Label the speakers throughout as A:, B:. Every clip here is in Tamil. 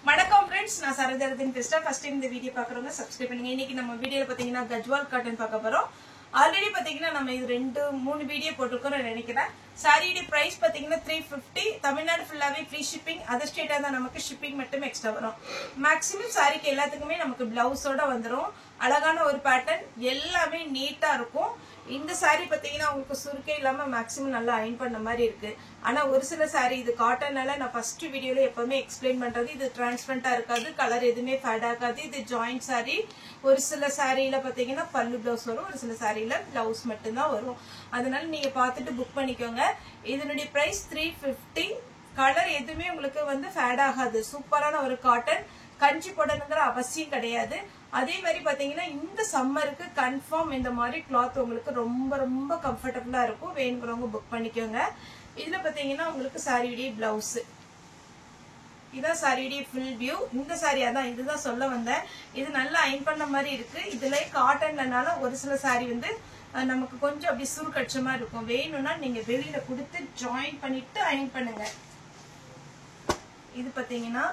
A: வணக்கம் फ्रेंड्स நான் சரதரதின் பேசுறேன். ஃபர்ஸ்ட் டைம் இந்த வீடியோ பார்க்கறவங்க சப்ஸ்கிரைப் பண்ணுங்க. இன்னைக்கு நம்ம வீடியோல பாத்தீங்கன்னா கஜ்வால் காட்டன் பார்க்க போறோம். ஆல்ரெடி பாத்தீங்கன்னா நம்ம இது 2-3 வீடியோ போட்டுக்கறோம் நினைக்கிறேன். சாரியோட பிரைஸ் பாத்தீங்கன்னா 350. தமிழ்நாடு ஃபுல்லாவே ஃப்ரீ ஷிப்பிங். அதர் ஸ்டேட்டா தான் நமக்கு ஷிப்பிங் மட்டும் எக்ஸ்ட்ரா வரும். மேக்ஸिमम சாரிக்கு எல்லாத்துக்குமே நமக்கு பிளவுஸோட வந்துரும். அழகான ஒரு பேட்டர்ன், எல்லாமே நீட்டா இருக்கும். இந்த சாரி பாத்தீங்கன்னா உங்களுக்கு சுருக்கே இல்லாம மேக்ஸिमम நல்லா அயர்ன் பண்ண மாதிரி இருக்கு. ஆனா ஒரு சில சாரி இது காட்டன்னால நான் ஃபர்ஸ்ட் வீடியோல எப்பவுமே எக்ஸ்பிளைன் பண்றது இது டிரான்ஸ்பரண்டா இருக்காது, கலர் எதுவுமே ஃபேட் ஆகாது. இது ஜாயிண்ட் சாரி. ஒரு சில சாரியில பாத்தீங்கன்னா பல்லு பிளவுஸ் வரும், ஒரு சில சாரியில பிளவுஸ் மட்டும் தான் வரும். அதனால நீங்க பார்த்துட்டு புக் பண்ணிக்கோங்க. இதனுடைய பிரைஸ் 350. கலர் எதுவுமே உங்களுக்கு வந்து ஃபேட் ஆகாது. சூப்பரான ஒரு காட்டன். கஞ்சி போடணுங்கிற அவசியம் கிடையாது. அதே மாதிரி பாத்தீங்கன்னா இந்த சம்மருக்கு கன்ஃபார்ம் இந்த மாதிரி கிளாத் உங்களுக்கு ரொம்ப ரொம்ப கம்ஃபர்டபுளா இருக்கும். வேணுங்கிறவங்க புக் பண்ணிக்கோங்க. இதுல பாத்தீங்கன்னா உங்களுக்கு சாரியுடைய பிளவுஸ், இதான் சாரியுடைய ஃபுல் வியூ. இந்த சாரி அதான் இதுதான் சொல்ல வந்தேன். இது நல்லா அயர்ன் பண்ண மாதிரி இருக்கு. இதுல காட்டன்லனால ஒரு சில சாரி வந்து நமக்கு கொஞ்சம் அப்படி சுருக்கடிச்ச மாதிரி இருக்கும். வேணும்னா நீங்க வெளியில கொடுத்து ஜாயின் பண்ணிட்டு அயர்ன் பண்ணுங்க. இது பாத்தீங்கன்னா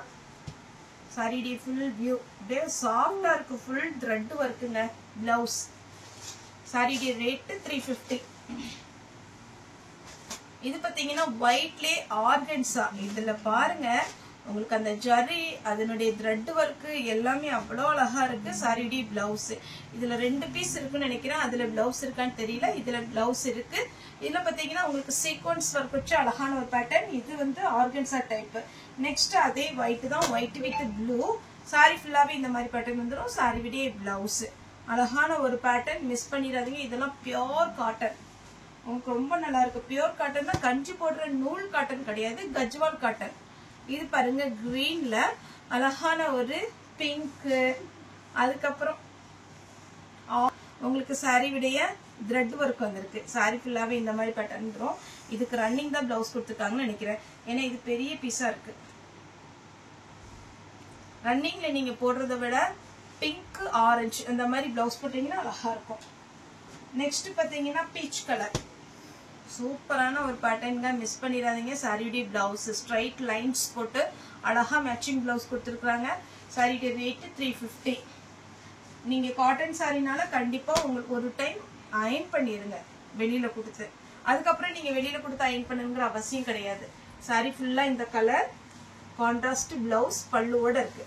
A: சாரியுடைய ஃபுல் வியூ. அப்படியே சாஃப்டா இருக்கு. ஃபுல் த்ரெட் ஒர்க்குங்க பிளவுஸ். சாரியுடைய ரேட் 350. இது பாத்தீங்கன்னா ஒயிட்லயே ஆர்கன்ஸா. இதுல பாருங்க உங்களுக்கு அந்த ஜரி, அதனுடைய த்ரெட் ஒர்க் எல்லாமே அவ்வளோ அழகா இருக்கு. சாரியுடைய பிளவுஸ் இதுல 2 பீஸ் இருக்குன்னு நினைக்கிறேன். அதுல பிளவுஸ் இருக்கான்னு தெரியல. இதுல பிளவுஸ் இருக்கு. இதுல பாத்தீங்கன்னா உங்களுக்கு சீக்வன்ஸ் ஒர்க் வச்சு அழகான ஒரு பேட்டர்ன். இது வந்து ஆர்கன்ஸா டைப். நெக்ஸ்ட் அதே ஒயிட் தான், ஒயிட் வித் ப்ளூ. சாரி ஃபுல்லாவே இந்த மாதிரி பேட்டர்ன் வந்துடும். சாரியுடைய பிளவுஸ் அழகான ஒரு பேட்டர்ன். மிஸ் பண்ணிடாதீங்க. இதெல்லாம் பியோர் காட்டன். உங்களுக்கு ரொம்ப நல்லா இருக்கு. பியோர் காட்டன் தான், கஞ்சி போடுற நூல் காட்டன் கிடையாது, கஜ்வால் காட்டன். இது பாருங்க கிரீன்ல அழகான ஒரு பிங்க். அதுக்கப்புறம் உங்களுக்கு சாரி விடைய த்ரெட் ஒர்க் வந்திருக்கு. சாரி ஃபுல்லாவே இந்த மாதிரி பேட்டர்ன் வரும். இதுக்கு ரன்னிங் தான் பிளவுஸ் கொடுத்துருக்காங்கன்னு நினைக்கிறேன். ஏன்னா இது பெரிய பீஸா இருக்கு. ரன்னிங்ல நீங்க போடுறதை விட பிங்க் ஆரஞ்சு அந்த மாதிரி பிளவுஸ் போட்டீங்கன்னா அழகா இருக்கும். நெக்ஸ்ட் பாத்தீங்கன்னா பீச் கலர். சூப்பரான ஒரு பேட்டர்ன்ங்க, மிஸ் பண்ணிடாதீங்க. சாரியுடைய பிளவுஸ் ஸ்ட்ரைட் லைன்ஸ் போட்டு அழகா மேட்சிங் பிளவுஸ் கொடுத்துருக்காங்க. சாரியுடைய ரேட் 350. நீங்க காட்டன் சாரினால கண்டிப்பா உங்களுக்கு ஒரு டைம் அயர்ன் பண்ணிருங்க வெளியில கொடுத்து. அதுக்கப்புறம் நீங்க வெளியில கொடுத்து அயர்ன் பண்ணுங்கிற அவசியம் கிடையாது. சாரி ஃபுல்லா இந்த கலர் கான்ட்ராஸ்ட் பிளவுஸ் பல்லுவோட இருக்கு.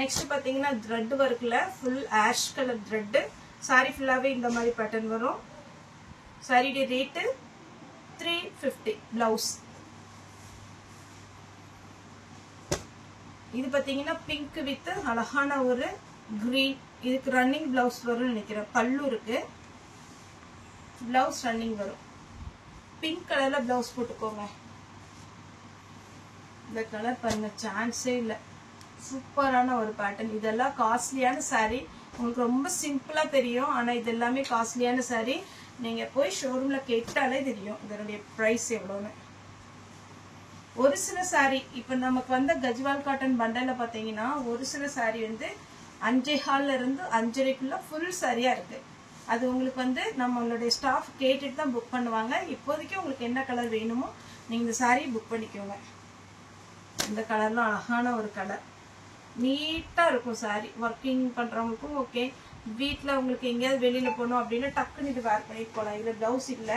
A: நெக்ஸ்ட் பாத்தீங்கன்னா த்ரெட் ஒர்க்ல full ash colour thread. Sorry ஃபுல்லாவே இந்த மாதிரி பேட்டர்ன் வரும். சாரியுடைய ரேட் 350 பிளவுஸ். இது பாத்தீங்கன்னா பிங்க் வித் அழகான ஒரு கிரீன். இதுக்கு ரன்னிங் பிளவுஸ் வரும் நினைக்கிறேன். பல்லு இருக்கு, பிளவுஸ் ரன்னிங் வரும். பிங்க் கலர்ல பிளவுஸ் போட்டுக்கோங்க. இந்த கலர் பாருங்க, சான்ஸே இல்லை. சூப்பரான ஒரு பேட்டர்ன். இதெல்லாம் காஸ்ட்லியான சாரி. உங்களுக்கு ரொம்ப சிம்பிளா தெரியும், ஆனா இது எல்லாமே காஸ்ட்லியான சாரி. நீங்க போய் ஷோரூம்ல கேட்டாலே தெரியும் இதனுடைய பிரைஸ் எவ்வளவுன்னு. ஒரு சில சாரி இப்ப நமக்கு வந்த கஜ்வால் காட்டன் பண்டல்ல பாத்தீங்கன்னா ஒரு சில சாரி வந்து 5.15 இருந்து 5.30 ஃபுல் சாரியா இருக்கு. அது உங்களுக்கு வந்து நம்மளுடைய ஸ்டாஃப் கேட்டுட்டு தான் புக் பண்ணுவாங்க. இப்போதைக்கு உங்களுக்கு என்ன கலர் வேணுமோ நீங்க இந்த சாரி புக் பண்ணிக்கோங்க. இந்த கலர்லாம் அழகான ஒரு கலர், நீட்டா இருக்கும் சாரி. ஒர்க்கிங் பண்றவங்களுக்கும் ஓகே, வீட்டுல உங்களுக்கு எங்கேயாவது வெளியில போகணும் அப்படின்னு டக்குன்னு இது வேர் பண்ணிட்டு போகலாம். இதுல பிளவுஸ் இல்ல.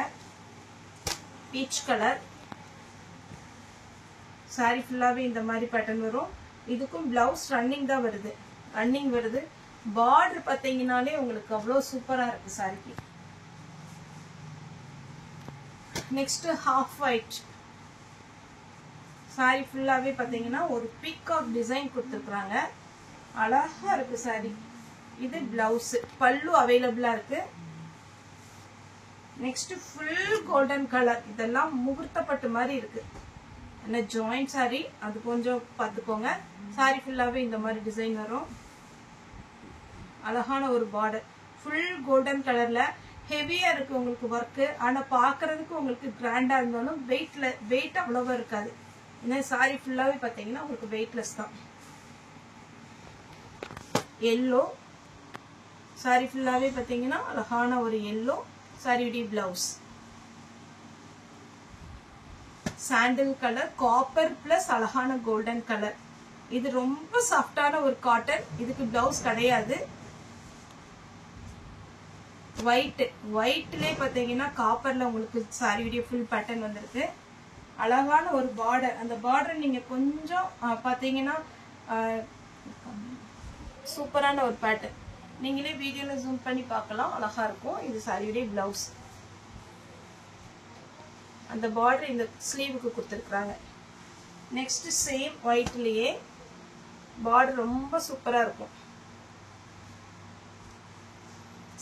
A: Peach colour. சாரி ஃபுல்லாவே இந்த மாதிரி பேட்டர்ன் வரும். இதுக்கும் பிளவுஸ் ரன்னிங் தான் வருது, ரன்னிங் வருது. பார்டர் பாத்தீங்கன்னாலே உங்களுக்கு அவ்வளவு சூப்பரா இருக்கு சாரிக்கு. Next half white. சாரி ஃபுல்லாவே பாத்தீங்கன்னா ஒரு பீகாக் டிசைன் கொடுத்துருக்காங்க. அழகா இருக்கு சாரி. இது பிளவுஸ். பல்லு அவைலபிளா இருக்கு. Next full golden colour. இதெல்லாம் முகூர்த்தப்பட்டு மாதிரி இருக்கு. என்ன ஜாயிண்ட் சாரி, அது கொஞ்சம் பார்த்துக்கோங்க. சாரி ஃபுல்லாவே இந்த மாதிரி டிசைன் வரும். அழகான ஒரு பார்டர். ஃபுல் கோல்டன் கலர்ல ஹெவியா இருக்கு உங்களுக்கு ஒர்க்கு. ஆனா பாக்குறதுக்கு உங்களுக்கு கிராண்டா இருந்தாலும் வெயிட் அவ்வளவா இருக்காது. இந்த சாரி ஃபுல்லாவே பாத்தீங்கன்னா உங்களுக்கு வெயிட்லெஸ் தான். எல்லோ. சாரி ஃபுல்லாவே பாத்தீங்கன்னா அழகான ஒரு எல்லோ. சாரியுடைய பிளவுஸ் சாண்டில் கலர், காப்பர் பிளஸ் அழகான கோல்டன் கலர். இது ரொம்ப சாஃப்டான ஒரு காட்டன். இதுக்கு பிளவுஸ் கிடையாது. ஒயிட்லயே பாத்தீங்கன்னா காப்பர்ல உங்களுக்கு சாரியுடைய ஃபுல் பேட்டர்ன் வந்திருக்கு. அழகான ஒரு பார்டர். அந்த பார்டர் நீங்க கொஞ்சம் பாத்தீங்கன்னா சூப்பரான ஒரு பேட்டர்ன். நீங்களே வீடியோல ஜூம் பண்ணி பார்க்கலாம், அழகா இருக்கும். இது சாரியுடைய பிளவுஸ். அந்த பார்டர் இந்த ஸ்லீவுக்கு கொடுத்துருக்காங்க. நெக்ஸ்ட் சேம் ஒயிட்லயே பார்டர் ரொம்ப சூப்பரா இருக்கும்.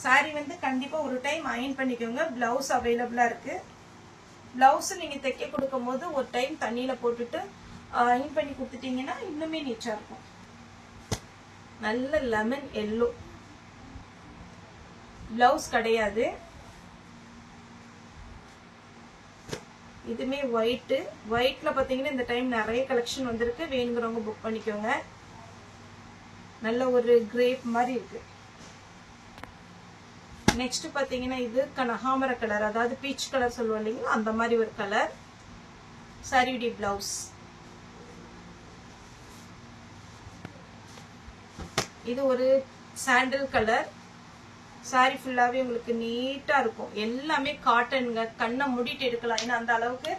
A: சாரி வந்து கண்டிப்பா ஒரு டைம் அயன் பண்ணிக்கோங்க. பிளவுஸ் அவைலபிளா இருக்கு. பிளவுஸ் நீங்க தைக்க கொடுக்கும் போது ஒரு டைம் தண்ணியில போட்டுட்டு அயன் பண்ணி கொடுத்துட்டீங்கன்னா இன்னுமே நீட்டா இருக்கும். நல்ல லெமன் எல்லோ. பிளவுஸ் கிடையாது. இதுமே ஒயிட்ல பாத்தீங்கன்னா இந்த டைம் நிறைய கலெக்ஷன் வந்திருக்கு. வேணுங்கிறவங்க புக் பண்ணிக்கோங்க. நல்ல ஒரு கிரேப் மாதிரி இருக்கு. நெக்ஸ்ட் பாத்தீங்கன்னா இது கனகாமர கலர், அதாவது பீச் கலர் சொல்லுவோம் இல்லைங்களா, அந்த மாதிரி ஒரு கலர். சாரியுடைய பிளவுஸ். இது ஒரு சாண்டில் கலர். சாரி ஃபுல்லாவே உங்களுக்கு நீட்டா இருக்கும். எல்லாமே காட்டனுங்க. கண்ணை மூடிட்டு எடுக்கலாம். ஏன்னா அந்த அளவுக்கு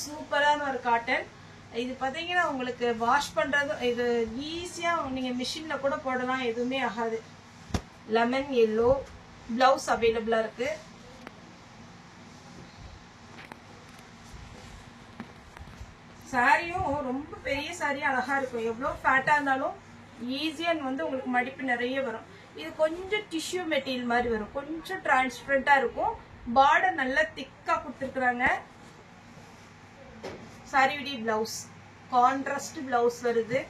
A: சூப்பரான ஒரு காட்டன். இது பாத்தீங்கன்னா உங்களுக்கு வாஷ் பண்றது இது ஈஸியா நீங்க மிஷின்ல கூட போடலாம், எதுவுமே ஆகாது. Lemon yellow. பிளவுஸ் அவைலபிளா இருக்கு. சாரியும் ரொம்ப பெரிய சாரி அழகா இருக்கும். எவ்வளவு ஃபேட்டா இருந்தாலும் ஈஸியா வந்து உங்களுக்கு மடிப்பு நிறைய வரும். இது கொஞ்சம் டிஷ்யூ மெட்டீரியல் மாதிரி வரும். கொஞ்சம் டிரான்ஸ்பரண்டா இருக்கும். பார்டர் நல்லா திக்கா கொடுத்துருக்காங்க. சாரியுடைய பிளவுஸ் கான்ட்ராஸ்ட் பிளவுஸ் வருது.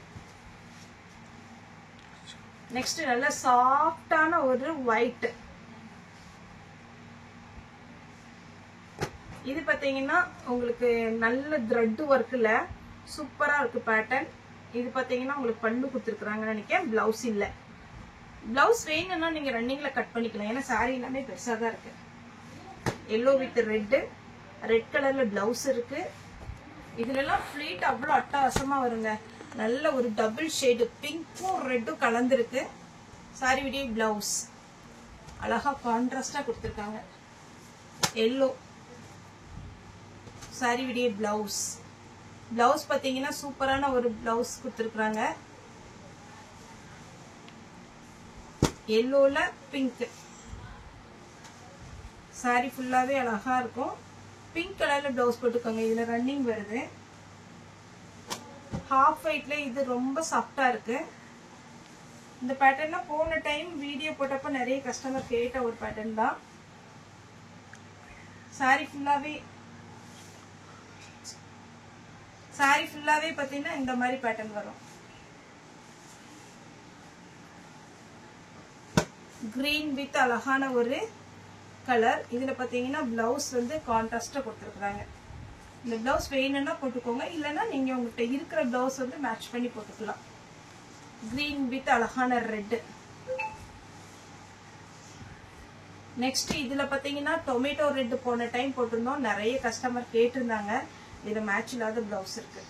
A: நெக்ஸ்ட் நல்ல சாஃப்டான ஒரு ஒயிட். இது பாத்தீங்கன்னா உங்களுக்கு நல்ல த்ரெட் ஒர்க்ல சூப்பரா இருக்கு பேட்டர்ன். இது பாத்தீங்கன்னா உங்களுக்கு பல்லு கொடுத்துருக்காங்கன்னு நினைக்கிறேன். பிளவுஸ் இல்ல. பிளவுஸ் வேணும்னா நீங்க ரன்னிங்ல கட் பண்ணிக்கலாம். ஏன்னா சாரி எல்லாமே பெருசா தான் இருக்கு. எல்லோ வித் ரெட் கலர்ல பிளவுஸ் இருக்கு. இதுல எல்லாம் ஃபிளீட் அவ்வளவு அட்டகாசமா வருங்க. நல்ல ஒரு டபுள் ஷேடு பிங்க்கும் ரெட்டும் கலந்துருக்கு. சாரி விடிய பிளவுஸ் அழகா கான்ட்ராஸ்டா கொடுத்துருக்காங்க. எல்லோ சாரி விடிய பிளவுஸ். பிளவுஸ் பாத்தீங்கன்னா சூப்பரான ஒரு பிளவுஸ் கொடுத்துருக்காங்க. எல்லோல பிங்க். சாரி ஃபுல்லாவே அழகா இருக்கும். பிங்க் கலர்ல பிளவுஸ் போட்டுக்கோங்க. இதுல ரன்னிங் வருது. ஹாஃப் ஒயிட்ல இது ரொம்ப சாஃப்டா இருக்கு. இந்த பேட்டர்ன் போன டைம் வீடியோ போட்டப்ப நிறைய கஸ்டமர் கேட்ட ஒரு பேட்டர்ன் தான். சாரி ஃபுல்லாவே பாத்தீங்கன்னா இந்த மாதிரி பேட்டர்ன் வரும். கிரீன் வித் அழகான ஒரு கலர். இதுல பாத்தீங்கன்னா பிளவுஸ் வந்து கான்ட்ராஸ்டா கொடுத்துருக்காங்க. இந்த பிளவுஸ் வேணும்னா போட்டுக்கோங்க, இல்லைன்னா நீங்க உங்ககிட்ட இருக்கிற பிளவுஸ் வந்து மேட்ச் பண்ணி போட்டுக்கலாம். கிரீன் வித் அழகான ரெட். நெக்ஸ்ட் இதுல பாத்தீங்கன்னா டொமேட்டோ ரெட் போன டைம் போட்டிருந்தோம். நிறைய கஸ்டமர் கேட்டிருந்தாங்க. இதுல மேட்ச் இல்லாத பிளவுஸ் இருக்கு.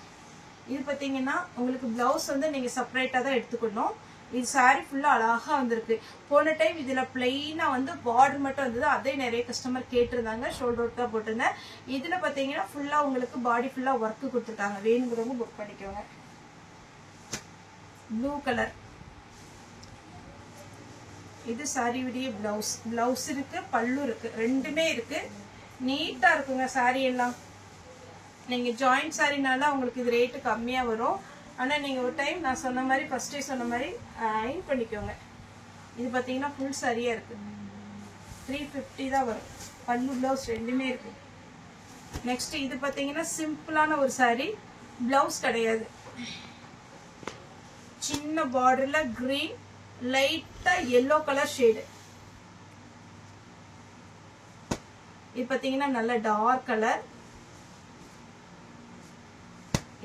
A: இது பாத்தீங்கன்னா உங்களுக்கு பிளவுஸ் வந்து நீங்க செப்பரேட்டா தான் எடுத்துக்கணும். இது சாரி ஃபுல்லா அழகா வந்திருக்கு. போன டைம் இதுல பிளெயினா வந்து பார்டர் மட்டும் வந்தது. அதே நிறைய கஸ்டமர் கேட்டிருந்தாங்க. ஷோல்டர் ஒர்க் தான் போட்டிருந்தேன். இதுல பாத்தீங்கன்னா ஃபுல்லா உங்களுக்கு பாடி ஃபுல்லா ஒர்க் கொடுத்துருக்காங்க. வேணுங்கிறவங்க புக் பண்ணிக்கோங்க. Blue colour. இது சாரியுடைய பிளவுஸ். பிளவுஸ் இருக்கு, பல்லு இருக்கு, ரெண்டுமே இருக்கு. நீட்டா இருக்குங்க சாரி எல்லாம். நீங்க ஜாயிண்ட் சாரினால உங்களுக்கு இது ரேட்டு கம்மியா வரும். ஆனா நீங்க ஒரு டைம் நான் சொன்ன மாதிரி ஃபர்ஸ்டே சொன்ன மாதிரி அயன் பண்ணிக்கோங்க. இது பாத்தீங்கன்னா ஃபுல் சாரியா இருக்கு. 350 தான் வரும். பல்லு பிளவுஸ் ரெண்டுமே இருக்கு. நெக்ஸ்ட் இது பாத்தீங்கன்னா சிம்பிளான ஒரு சாரி. பிளவுஸ் கிடையாது. சின்ன பார்டர்ல கிரீன், லைட்டா எல்லோ கலர் ஷேடு. இது பாத்தீங்கன்னா நல்ல டார்க் கலர்.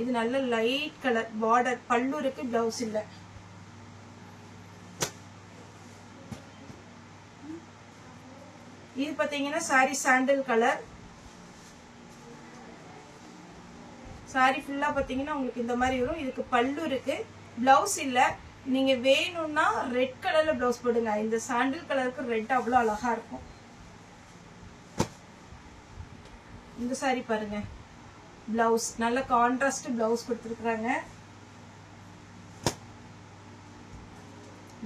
A: இது நல்ல லைட் கலர் பார்டர். பல்லு இருக்கு, பிளவுஸ் இல்ல. இது பாத்தீங்கன்னா சாரி சாண்டல் கலர். சாரி ஃபுல்லா பாத்தீங்கன்னா உங்களுக்கு இந்த மாதிரி வரும். இதுக்கு பல்லு இருக்கு, பிளவுஸ் இல்ல. நீங்க வேணும்னா ரெட் கலர்ல பிளவுஸ் போடுங்க. இந்த சாண்டில் கலருக்கு ரெட் அவ்வளவு அழகா இருக்கும். இந்த சாரி பாருங்க, பிளவுஸ் நல்ல கான்ட்ராஸ்ட் பிளவுஸ் கொடுத்துருக்காங்க.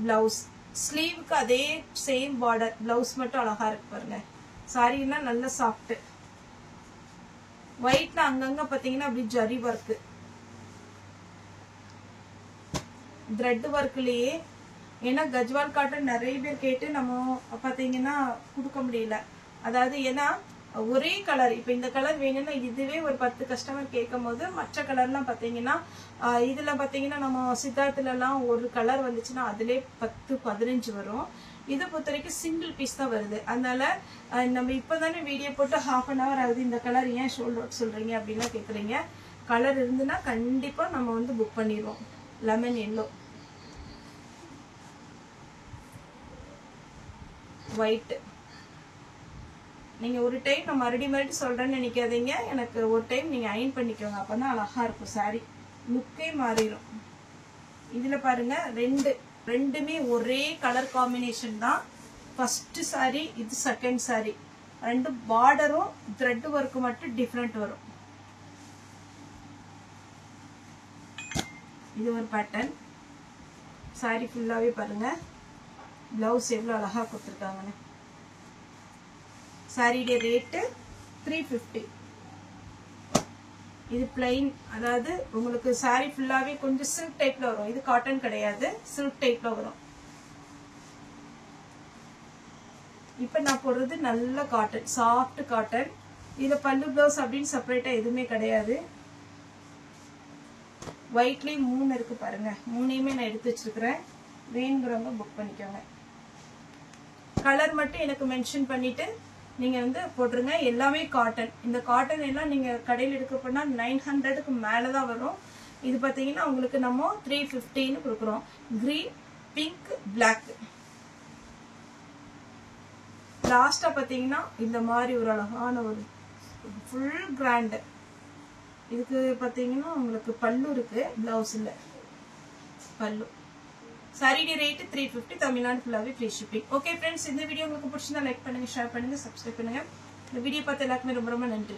A: பிளவுஸ் ஸ்லீவுக்கு அதே சேம் பார்டர், பிளவுஸ் மட்டும் அழகா இருக்கு பாருங்க. சாரின்னா நல்ல சாஃப்ட். ஒயிட்ல அங்கங்க பாத்தீங்கன்னா அப்படி ஜரி ஒர்க், த்ரெட் ஒர்க்லயே. ஏன்னா கஜ்வால் காட்டன் நிறைய பேர் கேட்டு நம்ம பாத்தீங்கன்னா கொடுக்க முடியல. அதாவது ஏன்னா ஒரே கலர், இப்ப இந்த கலர் வேணும்னா இதுவே ஒரு 10 கஸ்டமர் கேட்கும் போது மற்ற கலர்லாம் பாத்தீங்கன்னா இதுல பாத்தீங்கன்னா நம்ம சித்தார்த்துல எல்லாம் ஒரு கலர் வந்துச்சுன்னா அதுல 10-15 வரும். இதை பொறுத்த வரைக்கும் சிங்கிள் பீஸ் தான் வருது. அதனால நம்ம இப்பதானே வீடியோ போட்டு ½ hour ஆகுது, இந்த கலர் ஏன் சொல்றீங்க அப்படின்னா கேக்குறீங்க. கலர் இருந்துன்னா கண்டிப்பா நம்ம வந்து புக் பண்ணிடுவோம். Lemon yellow, white. நீங்க ஒரு டைம் நான் மறுபடியும் சொல்றேன்னு நினைக்காதீங்க. எனக்கு ஒரு டைம் நீங்க அயன் பண்ணிக்கோங்க, அப்பதான் அழகா இருக்கும். சாரி லுக்கே மாறிடும். இதுல பாருங்க ரெண்டுமே ஒரே கலர் காம்பினேஷன் தான். ஃபர்ஸ்ட் சாரி, இது செகண்ட் சாரி. ரெண்டு பார்டரும் த்ரெட் ஒர்க் மட்டும் டிஃப்ரெண்ட் வரும். இது ஒரு பேட்டர்ன். சாரி ஃபுல்லாவே பாருங்க, பிளவுஸ் எவ்வளவு அழகா கொடுத்துருக்காங்கன்னு. சாரியோட ரேட்டு 350. இது பிளைன், அதாவது உங்களுக்கு சாரி ஃபுல்லாவே கொஞ்சம் சில்க் டைப்ல வரும். இது காட்டன் கிடையாது, சில்க் டைப்ல வரும். இப்ப நான் போடுறது நல்ல காட்டன், சாஃப்ட் காட்டன். இதுல பல்லு பிளவுஸ் அப்படின்னு செப்பரேட்டா எதுவுமே கிடையாது. ஒயிட்லயே 3 இருக்கு பாருங்க, 3யுமே நான் எடுத்து வச்சிருக்கிறேன். வேணுங்கிறவங்க புக் பண்ணிக்கோங்க. கலர் மட்டும் எனக்கு மென்ஷன் பண்ணிட்டு நீங்க வந்து போட்டுருங்க. எல்லாமே காட்டன். இந்த காட்டன் எல்லாம் நீங்க கடையில் எடுக்க போனா 900க்கு மேலதான் வரும். இது பாத்தீங்கன்னா உங்களுக்கு நம்ம 350ன்னு கொடுக்குறோம். Green, pink, black. லாஸ்டா பாத்தீங்கன்னா இந்த மாதிரி ஒரு அழகான ஒரு ஃபுல் கிராண்ட். இதுக்கு பாத்தீங்கன்னா உங்களுக்கு பல்லு இருக்கு, பிளவுஸ் இல்ல. பல்லு. சாரியோட ரேட் 350. தமிழ்நாடு ஃபுல்லாவே ஃப்ரீ ஷிப்பிங். ஓகே ஃப்ரெண்ட்ஸ், இந்த வீடியோ உங்களுக்கு பிடிச்சிருந்தா லைக் பண்ணுங்க, ஷேர் பண்ணுங்க, சப்ஸ்கிரைப் பண்ணுங்க. இந்த வீடியோ பார்த்த எல்லாருக்குமே ரொம்ப ரொம்ப நன்றி.